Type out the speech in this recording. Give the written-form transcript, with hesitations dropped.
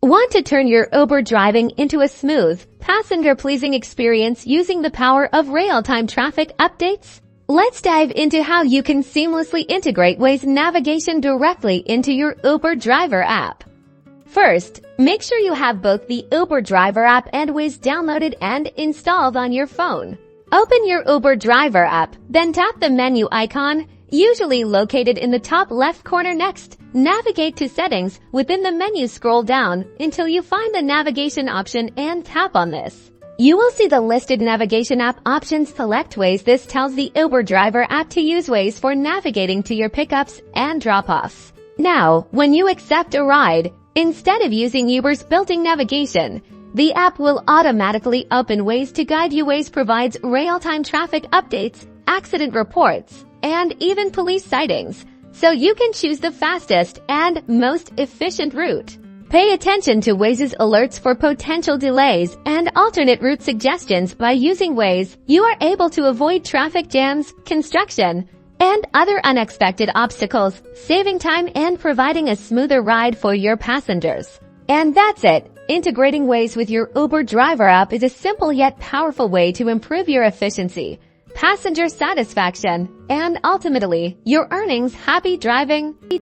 Want to turn your Uber driving into a smooth, passenger-pleasing experience using the power of real-time traffic updates? Let's dive into how you can seamlessly integrate Waze navigation directly into your Uber driver app. First, make sure you have both the Uber driver app and Waze downloaded and installed on your phone. Open your Uber driver app, then tap the menu icon, usually located in the top left corner. Next, navigate to Settings. Within the menu, scroll down until you find the navigation option and tap on this. You will see the listed navigation app options. Select Waze. This tells the Uber driver app to use Waze for navigating to your pickups and drop-offs. Now, when you accept a ride, instead of using Uber's built-in navigation, the app will automatically open Waze to guide you. Waze provides real-time traffic updates, accident reports, and even police sightings, so you can choose the fastest and most efficient route. Pay attention to Waze's alerts for potential delays and alternate route suggestions. By using Waze, you are able to avoid traffic jams, construction, and other unexpected obstacles, saving time and providing a smoother ride for your passengers. And that's it. Integrating Waze with your Uber driver app is a simple yet powerful way to improve your efficiency, passenger satisfaction, and ultimately, your earnings. Happy driving!